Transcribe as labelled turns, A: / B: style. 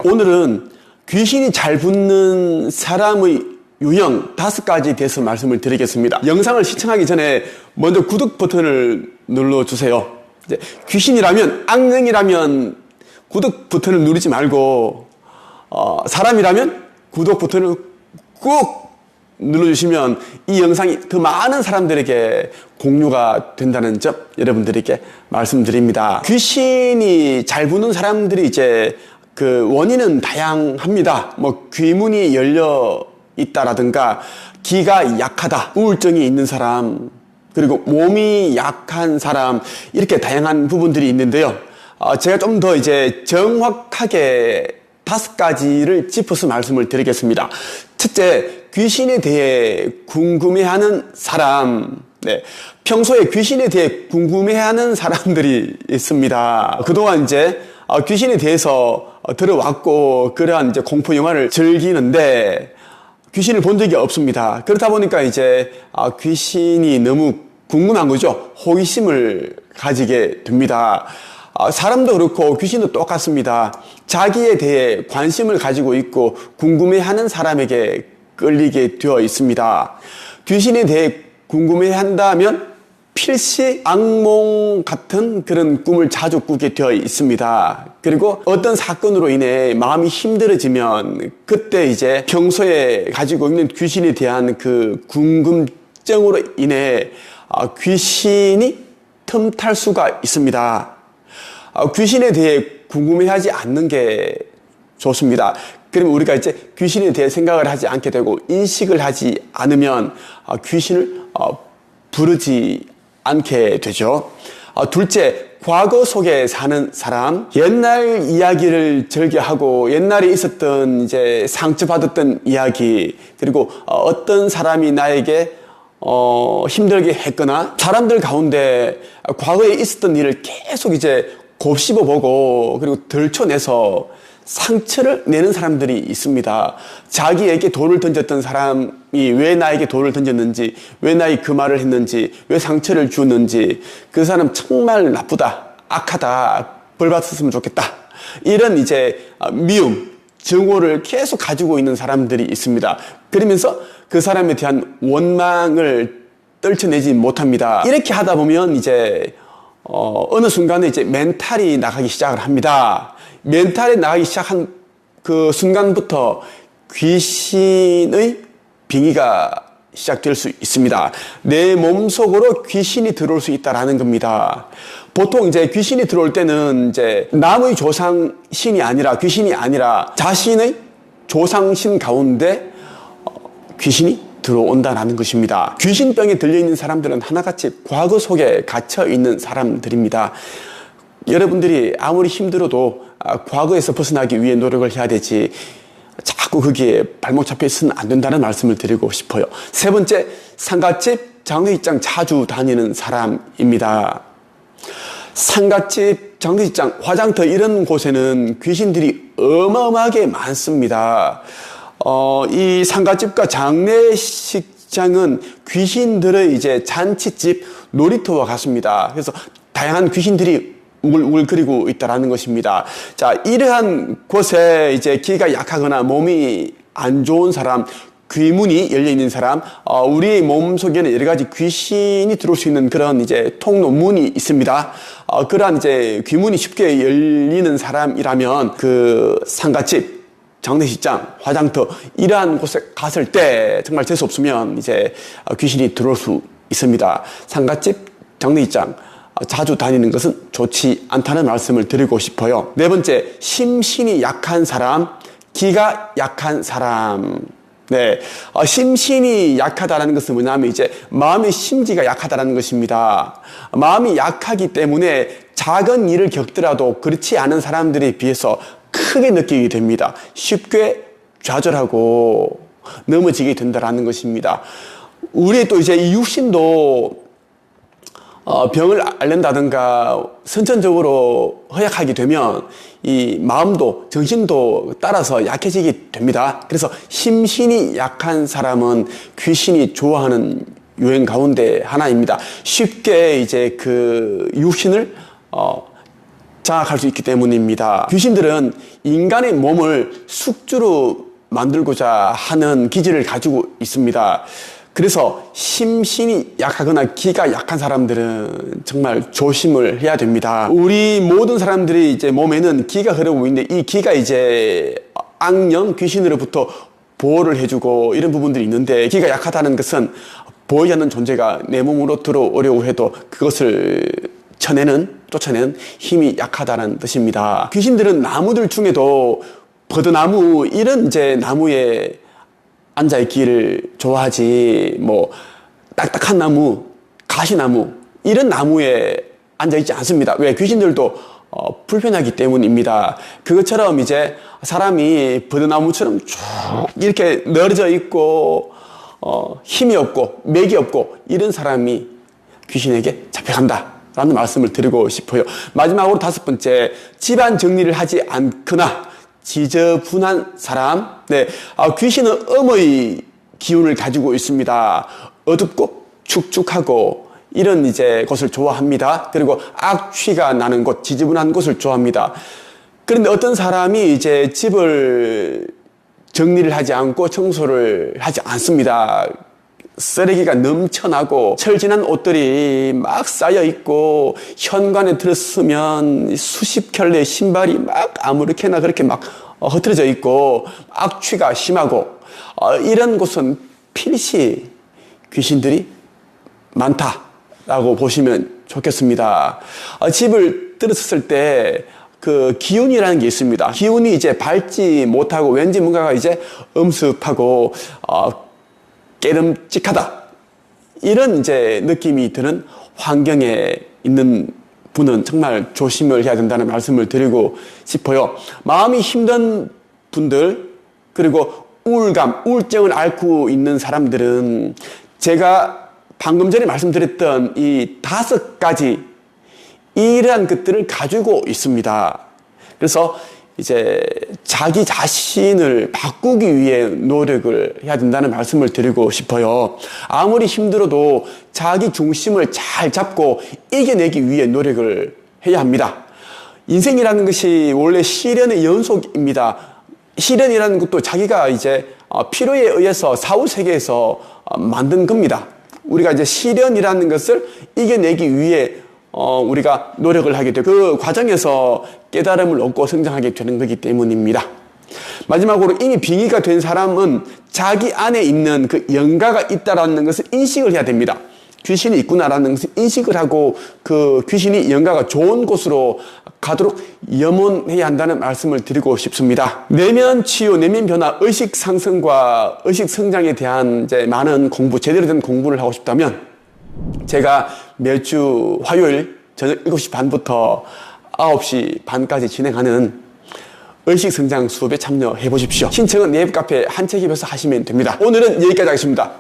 A: 오늘은 귀신이 잘 붙는 사람의 유형 5가지에 대해서 말씀을 드리겠습니다. 영상을 시청하기 전에 먼저 구독 버튼을 눌러주세요. 귀신이라면, 악령이라면 구독 버튼을 누르지 말고 사람이라면 구독 버튼을 꾹 눌러주시면 이 영상이 더 많은 사람들에게 공유가 된다는 점 여러분들에게 말씀드립니다. 귀신이 잘 붙는 사람들이 이제 그 원인은 다양합니다. 귀문이 열려 있다라든가 기가 약하다, 우울증이 있는 사람, 그리고 몸이 약한 사람, 이렇게 다양한 부분들이 있는데요. 제가 좀 더 이제 정확하게 5가지를 짚어서 말씀을 드리겠습니다. 첫째, 귀신에 대해 궁금해하는 사람. 평소에 귀신에 대해 궁금해하는 사람들이 있습니다. 그동안 이제 귀신에 대해서 들어왔고 그러한 이제 공포 영화를 즐기는데 귀신을 본 적이 없습니다. 그렇다 보니까 이제 귀신이 너무 궁금한 거죠. 호기심을 가지게 됩니다. 사람도 그렇고 귀신도 똑같습니다. 자기에 대해 관심을 가지고 있고 궁금해하는 사람에게 끌리게 되어 있습니다. 귀신에 대해 궁금해한다면 필시 악몽 같은 그런 꿈을 자주 꾸게 되어 있습니다. 그리고 어떤 사건으로 인해 마음이 힘들어지면 그때 이제 평소에 가지고 있는 귀신에 대한 그 궁금증으로 인해 귀신이 틈탈 수가 있습니다. 귀신에 대해 궁금해하지 않는 게 좋습니다. 그러면 우리가 이제 귀신에 대해 생각을 하지 않게 되고 인식을 하지 않으면 귀신을 부르지 않게 되죠. 둘째, 과거 속에 사는 사람, 옛날 이야기를 즐겨하고 옛날에 있었던 이제 상처받았던 이야기, 그리고 어떤 사람이 나에게 힘들게 했거나 사람들 가운데 과거에 있었던 일을 계속 이제 곱씹어 보고 그리고 들춰내서 상처를 내는 사람들이 있습니다. 자기에게 돌을 던졌던 사람이 왜 나에게 돌을 던졌는지, 왜 나에게 그 말을 했는지, 왜 상처를 주었는지, 그 사람 정말 나쁘다, 악하다, 벌 받았으면 좋겠다, 이런 이제 미움, 증오를 계속 가지고 있는 사람들이 있습니다. 그러면서 그 사람에 대한 원망을 떨쳐내지 못합니다. 이렇게 하다 보면 이제 어느 순간에 이제 멘탈이 나가기 시작을 합니다. 멘탈이 나가기 시작한 그 순간부터 귀신의 빙의가 시작될 수 있습니다. 내 몸속으로 귀신이 들어올 수 있다라는 겁니다. 보통 이제 귀신이 들어올 때는 이제 남의 조상신이 아니라, 귀신이 아니라 자신의 조상신 가운데 귀신이 들어온다라는 것입니다. 귀신병에 들려있는 사람들은 하나같이 과거 속에 갇혀있는 사람들입니다. 여러분들이 아무리 힘들어도 과거에서 벗어나기 위해 노력을 해야 되지 자꾸 거기에 발목 잡혀 있으면 안 된다는 말씀을 드리고 싶어요. 세 번째, 상갓집, 장례식장 자주 다니는 사람입니다. 상갓집, 장례식장, 화장터 이런 곳에는 귀신들이 어마어마하게 많습니다. 이 상갓집과 장례식장은 귀신들의 이제 잔치집, 놀이터와 같습니다. 그래서 다양한 귀신들이 우글우글거리고 있다라는 것입니다. 자, 이러한 곳에 이제 기가 약하거나 몸이 안 좋은 사람, 귀문이 열려 있는 사람, 우리 몸 속에는 여러 가지 귀신이 들어올 수 있는 그런 이제 통로문이 있습니다. 그러한 이제 귀문이 쉽게 열리는 사람이라면 그 상갓집, 장례식장, 화장터 이러한 곳에 갔을 때 정말 재수 없으면 이제 귀신이 들어올 수 있습니다. 상갓집, 장례식장 자주 다니는 것은 좋지 않다는 말씀을 드리고 싶어요. 네 번째, 심신이 약한 사람, 기가 약한 사람. 심신이 약하다는 것은 뭐냐면 이제 마음의 심지가 약하다는 것입니다. 마음이 약하기 때문에 작은 일을 겪더라도 그렇지 않은 사람들에 비해서 크게 느끼게 됩니다. 쉽게 좌절하고 넘어지게 된다는 것입니다. 우리 또 이제 이 육신도 병을 앓는다든가 선천적으로 허약하게 되면 이 마음도 정신도 따라서 약해지게 됩니다. 그래서 심신이 약한 사람은 귀신이 좋아하는 유행 가운데 하나입니다. 쉽게 이제 그 육신을 장악할 수 있기 때문입니다. 귀신들은 인간의 몸을 숙주로 만들고자 하는 기질을 가지고 있습니다. 그래서 심신이 약하거나 기가 약한 사람들은 정말 조심을 해야 됩니다. 우리 모든 사람들이 이제 몸에는 기가 흐르고 있는데 이 기가 이제 악령, 귀신으로부터 보호를 해주고 이런 부분들이 있는데 기가 약하다는 것은 보이지 않는 존재가 내 몸으로 들어오려고 해도 그것을 쫓아내는 힘이 약하다는 뜻입니다. 귀신들은 나무들 중에도 버드나무 이런 이제 나무에 앉아있기를 좋아하지 뭐 딱딱한 나무, 가시나무 이런 나무에 앉아있지 않습니다. 왜? 귀신들도 불편하기 때문입니다. 그것처럼 이제 사람이 버드나무처럼 쭉 이렇게 늘어져 있고 힘이 없고 맥이 없고 이런 사람이 귀신에게 잡혀간다 라는 말씀을 드리고 싶어요. 마지막으로 5번째, 집안 정리를 하지 않거나 지저분한 사람. 네, 귀신은 음의 기운을 가지고 있습니다. 어둡고 축축하고 이런 이제 곳을 좋아합니다. 그리고 악취가 나는 곳, 지저분한 곳을 좋아합니다. 그런데 어떤 사람이 이제 집을 정리를 하지 않고 청소를 하지 않습니다. 쓰레기가 넘쳐나고 철진한 옷들이 막 쌓여 있고 현관에 들었으면 수십 켤레의 신발이 막 아무렇게나 그렇게 막 흩어져 있고 악취가 심하고 이런 곳은 필시 귀신들이 많다라고 보시면 좋겠습니다. 집을 들었을 때 그 기운이라는 게 있습니다. 기운이 이제 밝지 못하고 왠지 뭔가가 이제 엄습하고 깨름직하다 이런 이제 느낌이 드는 환경에 있는 분은 정말 조심을 해야 된다는 말씀을 드리고 싶어요. 마음이 힘든 분들 그리고 우울감, 우울증을 앓고 있는 사람들은 제가 방금 전에 말씀드렸던 이 5가지 이러한 것들을 가지고 있습니다. 그래서 이제 자기 자신을 바꾸기 위해 노력을 해야 된다는 말씀을 드리고 싶어요. 아무리 힘들어도 자기 중심을 잘 잡고 이겨내기 위해 노력을 해야 합니다. 인생이라는 것이 원래 시련의 연속입니다. 시련이라는 것도 자기가 이제 필요에 의해서 사후세계에서 만든 겁니다. 우리가 이제 시련이라는 것을 이겨내기 위해 우리가 노력을 하게 되고 그 과정에서 깨달음을 얻고 성장하게 되는 거기 때문입니다. 마지막으로 이미 빙의가 된 사람은 자기 안에 있는 그 영가가 있다라는 것을 인식을 해야 됩니다. 귀신이 있구나라는 것을 인식을 하고 그 귀신이 영가가 좋은 곳으로 가도록 염원해야 한다는 말씀을 드리고 싶습니다. 내면 치유, 내면 변화, 의식 상승과 의식 성장에 대한 이제 많은 공부, 제대로 된 공부를 하고 싶다면 제가 매주 화요일 저녁 7시 반부터 9시 반까지 진행하는 의식성장 수업에 참여해 보십시오. 신청은 네이버 카페 한책입에서 하시면 됩니다. 오늘은 여기까지 하겠습니다.